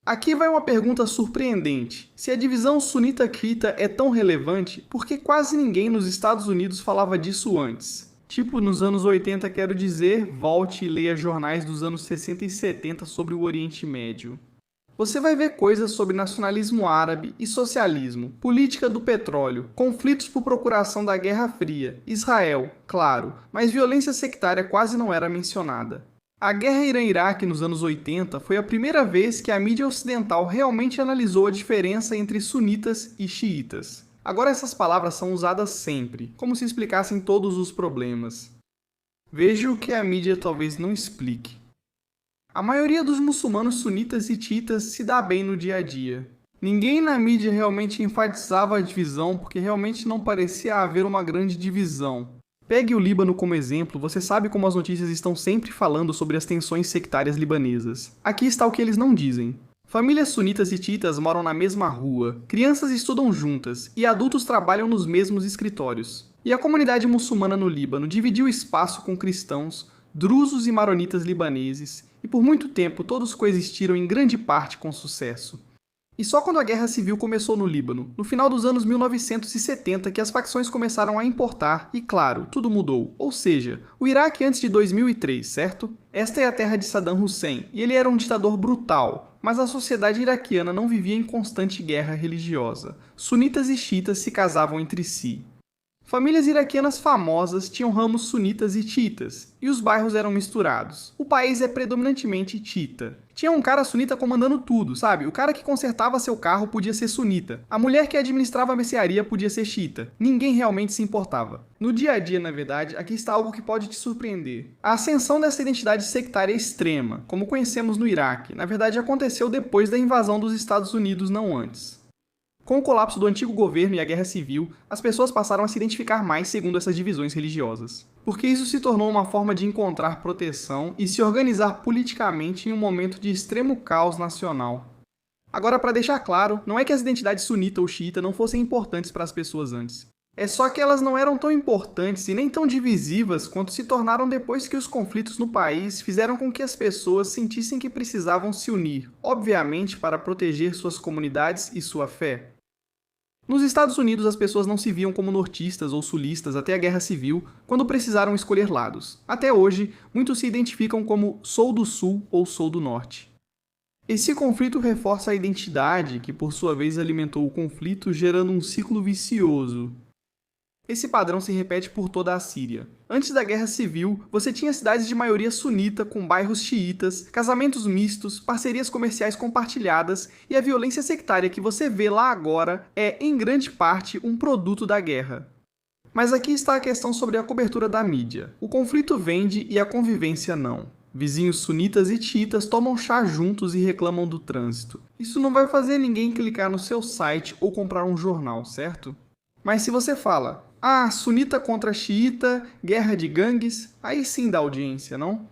Aqui vai uma pergunta surpreendente. Se a divisão sunita-xiita é tão relevante, por que quase ninguém nos Estados Unidos falava disso antes? Nos anos 80, quero dizer, volte e leia jornais dos anos 60 e 70 sobre o Oriente Médio. Você vai ver coisas sobre nacionalismo árabe e socialismo, política do petróleo, conflitos por procuração da Guerra Fria, Israel, claro, mas violência sectária quase não era mencionada. A guerra Irã-Iraque nos anos 80 foi a primeira vez que a mídia ocidental realmente analisou a diferença entre sunitas e xiitas. Agora essas palavras são usadas sempre, como se explicassem todos os problemas. Veja o que a mídia talvez não explique. A maioria dos muçulmanos sunitas e xiitas se dá bem no dia a dia. Ninguém na mídia realmente enfatizava a divisão porque realmente não parecia haver uma grande divisão. Pegue o Líbano como exemplo, você sabe como as notícias estão sempre falando sobre as tensões sectárias libanesas. Aqui está o que eles não dizem. Famílias sunitas e xiitas moram na mesma rua, crianças estudam juntas e adultos trabalham nos mesmos escritórios. E a comunidade muçulmana no Líbano dividiu espaço com cristãos, drusos e maronitas libaneses, e por muito tempo todos coexistiram em grande parte com sucesso. E só quando a Guerra Civil começou no Líbano, no final dos anos 1970, que as facções começaram a importar e, claro, tudo mudou. Ou seja, o Iraque antes de 2003, certo? Esta é a terra de Saddam Hussein, e ele era um ditador brutal, mas a sociedade iraquiana não vivia em constante guerra religiosa. Sunitas e xiitas se casavam entre si. Famílias iraquianas famosas tinham ramos sunitas e xiitas, e os bairros eram misturados. O país é predominantemente xiita. Tinha um cara sunita comandando tudo, sabe? O cara que consertava seu carro podia ser sunita. A mulher que administrava a mercearia podia ser xiita. Ninguém realmente se importava. No dia a dia, na verdade, aqui está algo que pode te surpreender. A ascensão dessa identidade sectária extrema, como conhecemos no Iraque, na verdade aconteceu depois da invasão dos Estados Unidos, não antes. Com o colapso do antigo governo e a guerra civil, as pessoas passaram a se identificar mais segundo essas divisões religiosas. Porque isso se tornou uma forma de encontrar proteção e se organizar politicamente em um momento de extremo caos nacional. Agora, para deixar claro, não é que as identidades sunita ou xiita não fossem importantes para as pessoas antes. É só que elas não eram tão importantes e nem tão divisivas quanto se tornaram depois que os conflitos no país fizeram com que as pessoas sentissem que precisavam se unir, obviamente para proteger suas comunidades e sua fé. Nos Estados Unidos, as pessoas não se viam como nortistas ou sulistas até a Guerra Civil, quando precisaram escolher lados. Até hoje, muitos se identificam como sou do Sul ou sou do Norte. Esse conflito reforça a identidade, que por sua vez alimentou o conflito, gerando um ciclo vicioso. Esse padrão se repete por toda a Síria. Antes da Guerra Civil, você tinha cidades de maioria sunita com bairros xiitas, casamentos mistos, parcerias comerciais compartilhadas e a violência sectária que você vê lá agora é, em grande parte, um produto da guerra. Mas aqui está a questão sobre a cobertura da mídia. O conflito vende e a convivência não. Vizinhos sunitas e xiitas tomam chá juntos e reclamam do trânsito. Isso não vai fazer ninguém clicar no seu site ou comprar um jornal, certo? Mas se você fala, sunita contra xiita, guerra de gangues, aí sim dá audiência, não?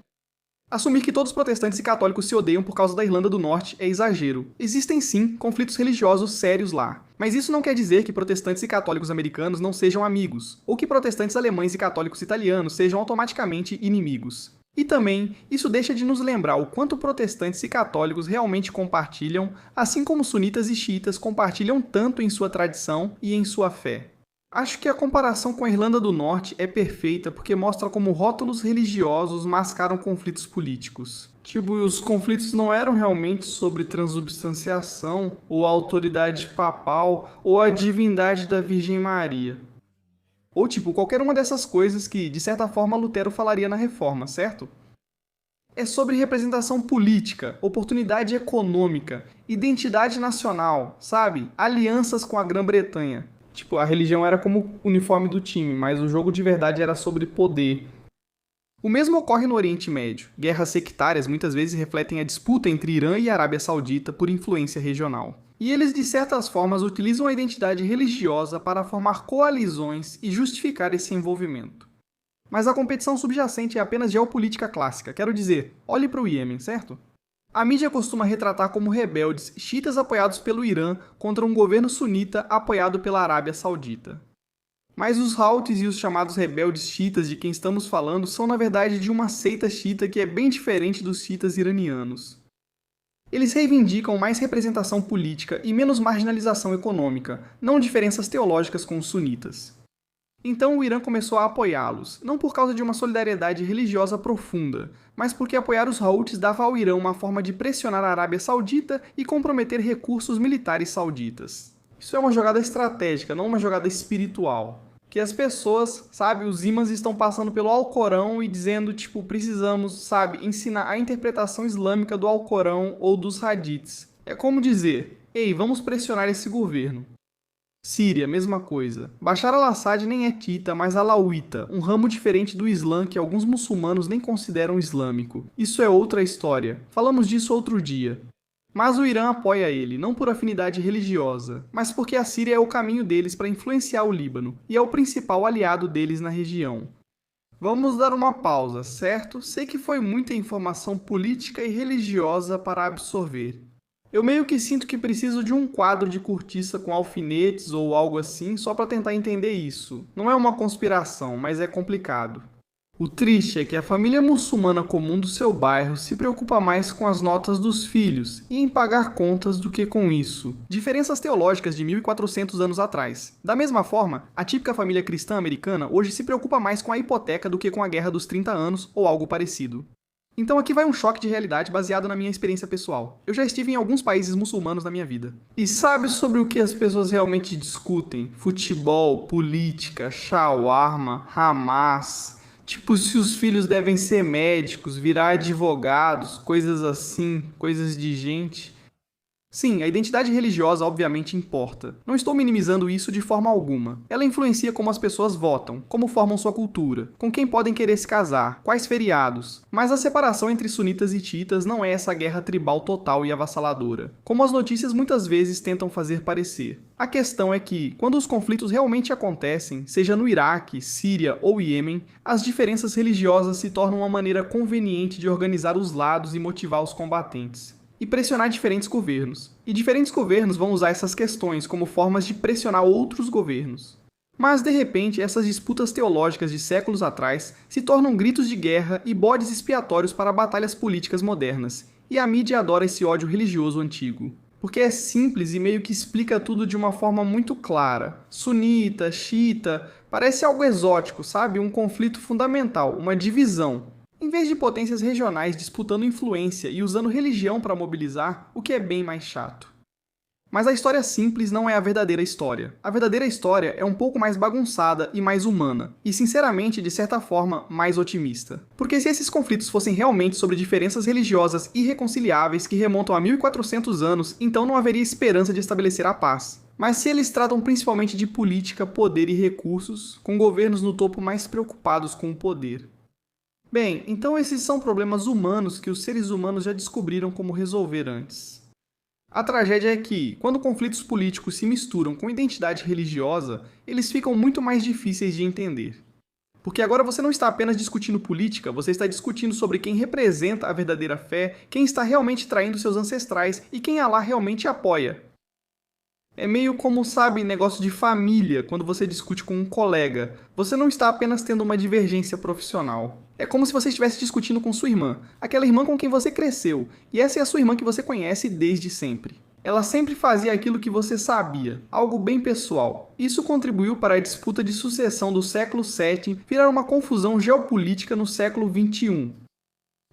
Assumir que todos os protestantes e católicos se odeiam por causa da Irlanda do Norte é exagero. Existem sim conflitos religiosos sérios lá. Mas isso não quer dizer que protestantes e católicos americanos não sejam amigos, ou que protestantes alemães e católicos italianos sejam automaticamente inimigos. E também, isso deixa de nos lembrar o quanto protestantes e católicos realmente compartilham, assim como sunitas e xiitas compartilham tanto em sua tradição e em sua fé. Acho que a comparação com a Irlanda do Norte é perfeita porque mostra como rótulos religiosos mascaram conflitos políticos. Tipo, os conflitos não eram realmente sobre transubstanciação, ou a autoridade papal, ou a divindade da Virgem Maria. Ou tipo, qualquer uma dessas coisas que, de certa forma, Lutero falaria na Reforma, certo? É sobre representação política, oportunidade econômica, identidade nacional, sabe? Alianças com a Grã-Bretanha. Tipo, a religião era como o uniforme do time, mas o jogo de verdade era sobre poder. O mesmo ocorre no Oriente Médio. Guerras sectárias muitas vezes refletem a disputa entre Irã e Arábia Saudita por influência regional. E eles, de certas formas, utilizam a identidade religiosa para formar coalizões e justificar esse envolvimento. Mas a competição subjacente é apenas geopolítica clássica, quero dizer, olhe para o Iêmen, certo? A mídia costuma retratar como rebeldes xiitas apoiados pelo Irã contra um governo sunita apoiado pela Arábia Saudita. Mas os Houthis e os chamados rebeldes xiitas de quem estamos falando são na verdade de uma seita xiita que é bem diferente dos xiitas iranianos. Eles reivindicam mais representação política e menos marginalização econômica, não diferenças teológicas com os sunitas. Então o Irã começou a apoiá-los, não por causa de uma solidariedade religiosa profunda, mas porque apoiar os Houthis dava ao Irã uma forma de pressionar a Arábia Saudita e comprometer recursos militares sauditas. Isso é uma jogada estratégica, não uma jogada espiritual. Que as pessoas, sabe, os imãs estão passando pelo Alcorão e dizendo, tipo, precisamos, sabe, ensinar a interpretação islâmica do Alcorão ou dos hadiths. É como dizer, ei, vamos pressionar esse governo. Síria, mesma coisa. Bashar al-Assad nem é xiita, mas alauíta, um ramo diferente do Islã que alguns muçulmanos nem consideram islâmico. Isso é outra história. Falamos disso outro dia. Mas o Irã apoia ele, não por afinidade religiosa, mas porque a Síria é o caminho deles para influenciar o Líbano, e é o principal aliado deles na região. Vamos dar uma pausa, certo? Sei que foi muita informação política e religiosa para absorver. Eu meio que sinto que preciso de um quadro de cortiça com alfinetes ou algo assim só para tentar entender isso. Não é uma conspiração, mas é complicado. O triste é que a família muçulmana comum do seu bairro se preocupa mais com as notas dos filhos e em pagar contas do que com isso. Diferenças teológicas de 1400 anos atrás. Da mesma forma, a típica família cristã americana hoje se preocupa mais com a hipoteca do que com a guerra dos 30 anos ou algo parecido. Então aqui vai um choque de realidade baseado na minha experiência pessoal. Eu já estive em alguns países muçulmanos na minha vida. E sabe sobre o que as pessoas realmente discutem? Futebol, política, shawarma, Hamas. Tipo, se os filhos devem ser médicos, virar advogados, coisas assim, coisas de gente. Sim, a identidade religiosa obviamente importa. Não estou minimizando isso de forma alguma. Ela influencia como as pessoas votam, como formam sua cultura, com quem podem querer se casar, quais feriados. Mas a separação entre sunitas e xiitas não é essa guerra tribal total e avassaladora, como as notícias muitas vezes tentam fazer parecer. A questão é que, quando os conflitos realmente acontecem, seja no Iraque, Síria ou Iêmen, as diferenças religiosas se tornam uma maneira conveniente de organizar os lados e motivar os combatentes. E pressionar diferentes governos. E diferentes governos vão usar essas questões como formas de pressionar outros governos. Mas, de repente, essas disputas teológicas de séculos atrás se tornam gritos de guerra e bodes expiatórios para batalhas políticas modernas, e a mídia adora esse ódio religioso antigo. Porque é simples e meio que explica tudo de uma forma muito clara. Sunita, xiita, parece algo exótico, sabe? Um conflito fundamental, uma divisão. Em vez de potências regionais disputando influência e usando religião para mobilizar, o que é bem mais chato. Mas a história simples não é a verdadeira história. A verdadeira história é um pouco mais bagunçada e mais humana, e sinceramente, de certa forma, mais otimista. Porque se esses conflitos fossem realmente sobre diferenças religiosas irreconciliáveis que remontam a 1400 anos, então não haveria esperança de estabelecer a paz. Mas se eles tratam principalmente de política, poder e recursos, com governos no topo mais preocupados com o poder. Bem, então esses são problemas humanos que os seres humanos já descobriram como resolver antes. A tragédia é que, quando conflitos políticos se misturam com identidade religiosa, eles ficam muito mais difíceis de entender. Porque agora você não está apenas discutindo política, você está discutindo sobre quem representa a verdadeira fé, quem está realmente traindo seus ancestrais e quem Alá realmente apoia. É meio como, sabe, negócio de família, quando você discute com um colega. Você não está apenas tendo uma divergência profissional. É como se você estivesse discutindo com sua irmã, aquela irmã com quem você cresceu, e essa é a sua irmã que você conhece desde sempre. Ela sempre fazia aquilo que você sabia, algo bem pessoal. Isso contribuiu para a disputa de sucessão do século VII virar uma confusão geopolítica no século XXI.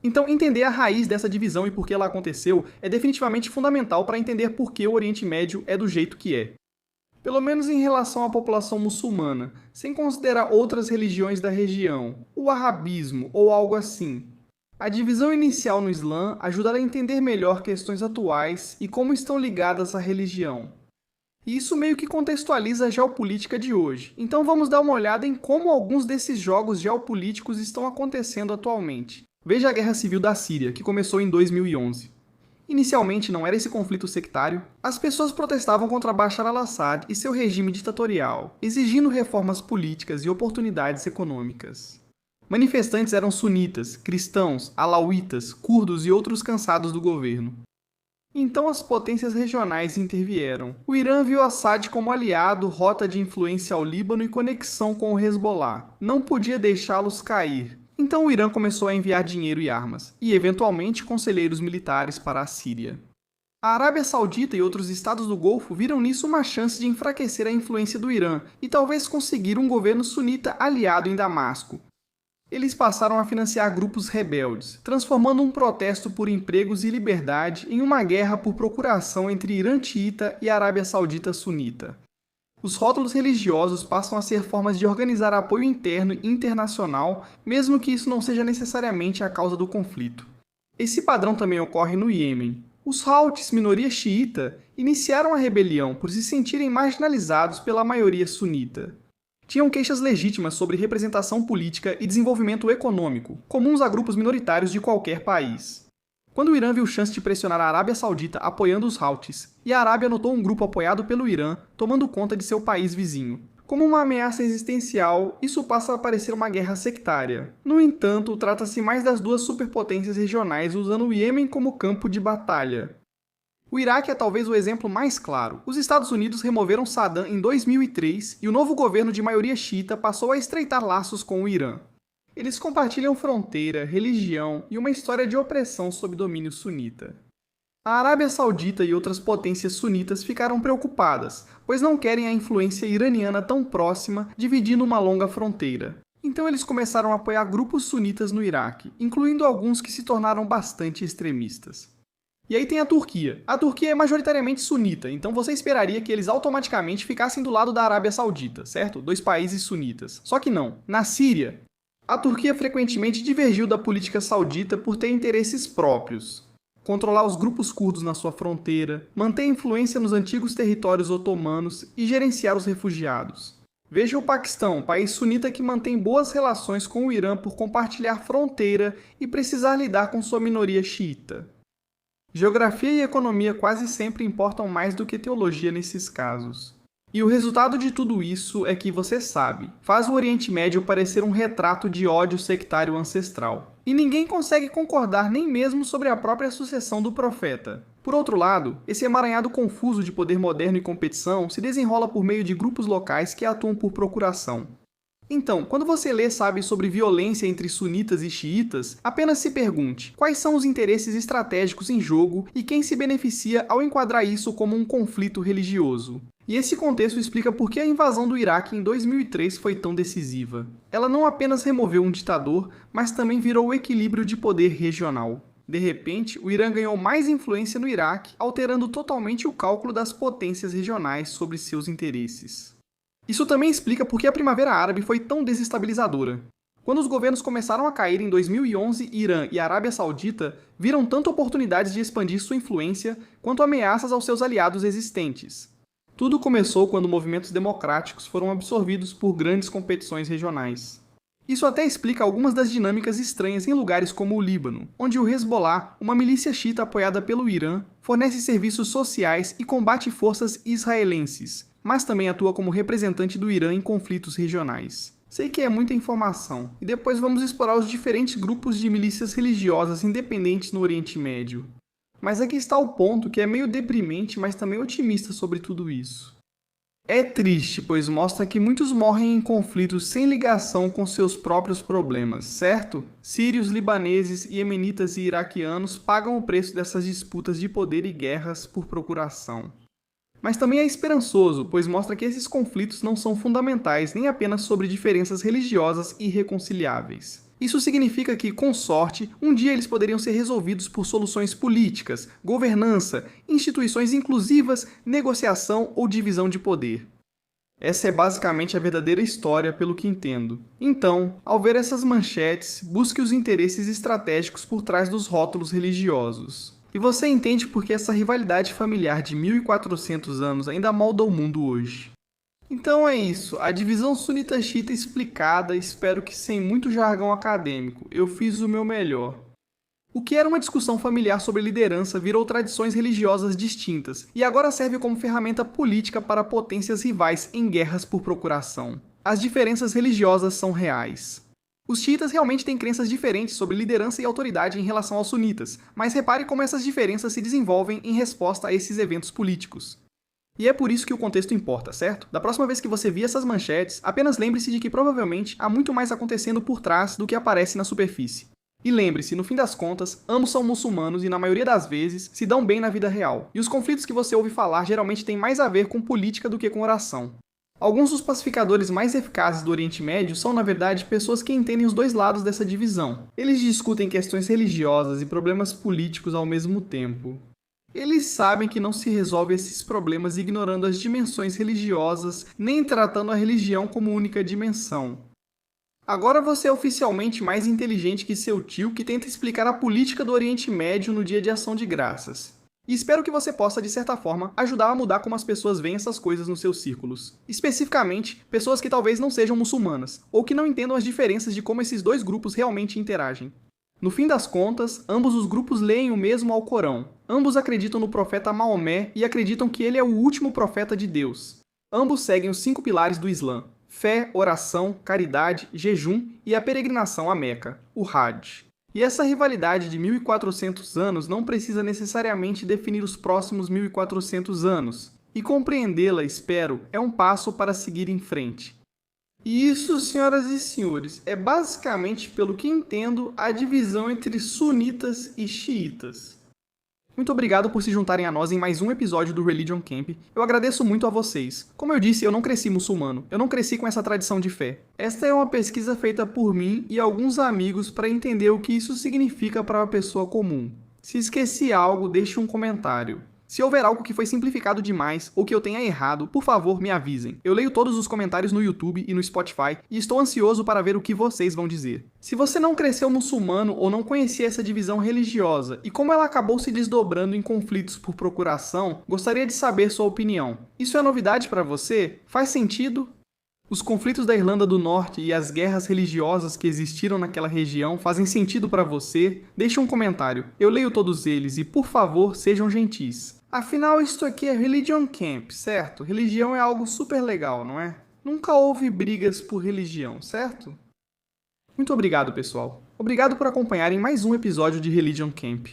Então, entender a raiz dessa divisão e por que ela aconteceu é definitivamente fundamental para entender por que o Oriente Médio é do jeito que é. Pelo menos em relação à população muçulmana, sem considerar outras religiões da região, o arabismo ou algo assim. A divisão inicial no Islã ajuda a entender melhor questões atuais e como estão ligadas à religião. E isso meio que contextualiza a geopolítica de hoje. Então vamos dar uma olhada em como alguns desses jogos geopolíticos estão acontecendo atualmente. Veja a Guerra Civil da Síria, que começou em 2011. Inicialmente não era esse conflito sectário. As pessoas protestavam contra Bashar al-Assad e seu regime ditatorial, exigindo reformas políticas e oportunidades econômicas. Manifestantes eram sunitas, cristãos, alauítas, curdos e outros cansados do governo. Então as potências regionais intervieram. O Irã viu Assad como aliado, rota de influência ao Líbano e conexão com o Hezbollah. Não podia deixá-los cair. Então o Irã começou a enviar dinheiro e armas, e eventualmente conselheiros militares para a Síria. A Arábia Saudita e outros estados do Golfo viram nisso uma chance de enfraquecer a influência do Irã e talvez conseguir um governo sunita aliado em Damasco. Eles passaram a financiar grupos rebeldes, transformando um protesto por empregos e liberdade em uma guerra por procuração entre Irã xiita e Arábia Saudita sunita. Os rótulos religiosos passam a ser formas de organizar apoio interno e internacional, mesmo que isso não seja necessariamente a causa do conflito. Esse padrão também ocorre no Iêmen. Os Houthis, minoria xiita, iniciaram a rebelião por se sentirem marginalizados pela maioria sunita. Tinham queixas legítimas sobre representação política e desenvolvimento econômico, comuns a grupos minoritários de qualquer país. Quando o Irã viu chance de pressionar a Arábia Saudita apoiando os Houthis, e a Arábia notou um grupo apoiado pelo Irã tomando conta de seu país vizinho. Como uma ameaça existencial, isso passa a parecer uma guerra sectária. No entanto, trata-se mais das duas superpotências regionais usando o Iêmen como campo de batalha. O Iraque é talvez o exemplo mais claro. Os Estados Unidos removeram Saddam em 2003 e o novo governo de maioria xiita passou a estreitar laços com o Irã. Eles compartilham fronteira, religião e uma história de opressão sob domínio sunita. A Arábia Saudita e outras potências sunitas ficaram preocupadas, pois não querem a influência iraniana tão próxima, dividindo uma longa fronteira. Então eles começaram a apoiar grupos sunitas no Iraque, incluindo alguns que se tornaram bastante extremistas. E aí tem a Turquia. A Turquia é majoritariamente sunita, então você esperaria que eles automaticamente ficassem do lado da Arábia Saudita, certo? Dois países sunitas. Só que não. Na Síria, a Turquia frequentemente divergiu da política saudita por ter interesses próprios. Controlar os grupos curdos na sua fronteira, manter influência nos antigos territórios otomanos e gerenciar os refugiados. Veja o Paquistão, país sunita que mantém boas relações com o Irã por compartilhar fronteira e precisar lidar com sua minoria xiita. Geografia e economia quase sempre importam mais do que teologia nesses casos. E o resultado de tudo isso é que, você sabe, faz o Oriente Médio parecer um retrato de ódio sectário ancestral. E ninguém consegue concordar nem mesmo sobre a própria sucessão do profeta. Por outro lado, esse emaranhado confuso de poder moderno e competição se desenrola por meio de grupos locais que atuam por procuração. Então, quando você lê, sobre violência entre sunitas e xiitas, apenas se pergunte quais são os interesses estratégicos em jogo e quem se beneficia ao enquadrar isso como um conflito religioso. E esse contexto explica por que a invasão do Iraque em 2003 foi tão decisiva. Ela não apenas removeu um ditador, mas também virou o equilíbrio de poder regional. De repente, o Irã ganhou mais influência no Iraque, alterando totalmente o cálculo das potências regionais sobre seus interesses. Isso também explica por que a Primavera Árabe foi tão desestabilizadora. Quando os governos começaram a cair em 2011, Irã e Arábia Saudita viram tanto oportunidades de expandir sua influência quanto ameaças aos seus aliados existentes. Tudo começou quando movimentos democráticos foram absorvidos por grandes competições regionais. Isso até explica algumas das dinâmicas estranhas em lugares como o Líbano, onde o Hezbollah, uma milícia xiita apoiada pelo Irã, fornece serviços sociais e combate forças israelenses, mas também atua como representante do Irã em conflitos regionais. Sei que é muita informação, e depois vamos explorar os diferentes grupos de milícias religiosas independentes no Oriente Médio. Mas aqui está o ponto que é meio deprimente, mas também otimista sobre tudo isso. É triste, pois mostra que muitos morrem em conflitos sem ligação com seus próprios problemas, certo? Sírios, libaneses, iemenitas e iraquianos pagam o preço dessas disputas de poder e guerras por procuração. Mas também é esperançoso, pois mostra que esses conflitos não são fundamentais nem apenas sobre diferenças religiosas irreconciliáveis. Isso significa que, com sorte, um dia eles poderiam ser resolvidos por soluções políticas, governança, instituições inclusivas, negociação ou divisão de poder. Essa é basicamente a verdadeira história, pelo que entendo. Então, ao ver essas manchetes, busque os interesses estratégicos por trás dos rótulos religiosos. E você entende por que essa rivalidade familiar de 1400 anos ainda molda o mundo hoje. Então é isso, a divisão sunita-xiita explicada, espero que sem muito jargão acadêmico. Eu fiz o meu melhor. O que era uma discussão familiar sobre liderança virou tradições religiosas distintas, e agora serve como ferramenta política para potências rivais em guerras por procuração. As diferenças religiosas são reais. Os xiitas realmente têm crenças diferentes sobre liderança e autoridade em relação aos sunitas, mas repare como essas diferenças se desenvolvem em resposta a esses eventos políticos. E é por isso que o contexto importa, certo? Da próxima vez que você vir essas manchetes, apenas lembre-se de que provavelmente há muito mais acontecendo por trás do que aparece na superfície. E lembre-se, no fim das contas, ambos são muçulmanos e na maioria das vezes se dão bem na vida real. E os conflitos que você ouve falar geralmente têm mais a ver com política do que com oração. Alguns dos pacificadores mais eficazes do Oriente Médio são, na verdade, pessoas que entendem os dois lados dessa divisão. Eles discutem questões religiosas e problemas políticos ao mesmo tempo. Eles sabem que não se resolve esses problemas ignorando as dimensões religiosas, nem tratando a religião como única dimensão. Agora você é oficialmente mais inteligente que seu tio que tenta explicar a política do Oriente Médio no Dia de Ação de Graças. E espero que você possa, de certa forma, ajudar a mudar como as pessoas veem essas coisas nos seus círculos. Especificamente, pessoas que talvez não sejam muçulmanas, ou que não entendam as diferenças de como esses dois grupos realmente interagem. No fim das contas, ambos os grupos leem o mesmo Alcorão. Ambos acreditam no profeta Maomé e acreditam que ele é o último profeta de Deus. Ambos seguem os 5 pilares do Islã: fé, oração, caridade, jejum e a peregrinação a Meca, o Hajj. E essa rivalidade de 1400 anos não precisa necessariamente definir os próximos 1400 anos. E compreendê-la, espero, é um passo para seguir em frente. E isso, senhoras e senhores, é basicamente, pelo que entendo, a divisão entre sunitas e xiitas. Muito obrigado por se juntarem a nós em mais um episódio do Religion Camp. Eu agradeço muito a vocês. Como eu disse, eu não cresci muçulmano. Eu não cresci com essa tradição de fé. Esta é uma pesquisa feita por mim e alguns amigos para entender o que isso significa para uma pessoa comum. Se esqueci algo, deixe um comentário. Se houver algo que foi simplificado demais ou que eu tenha errado, por favor, me avisem. Eu leio todos os comentários no YouTube e no Spotify e estou ansioso para ver o que vocês vão dizer. Se você não cresceu muçulmano ou não conhecia essa divisão religiosa e como ela acabou se desdobrando em conflitos por procuração, gostaria de saber sua opinião. Isso é novidade para você? Faz sentido? Os conflitos da Irlanda do Norte e as guerras religiosas que existiram naquela região fazem sentido para você? Deixe um comentário. Eu leio todos eles e, por favor, sejam gentis. Afinal, isto aqui é Religion Camp, certo? Religião é algo super legal, não é? Nunca houve brigas por religião, certo? Muito obrigado, pessoal. Obrigado por acompanharem mais um episódio de Religion Camp.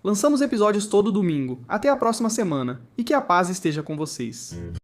Lançamos episódios todo domingo. Até a próxima semana. E que a paz esteja com vocês.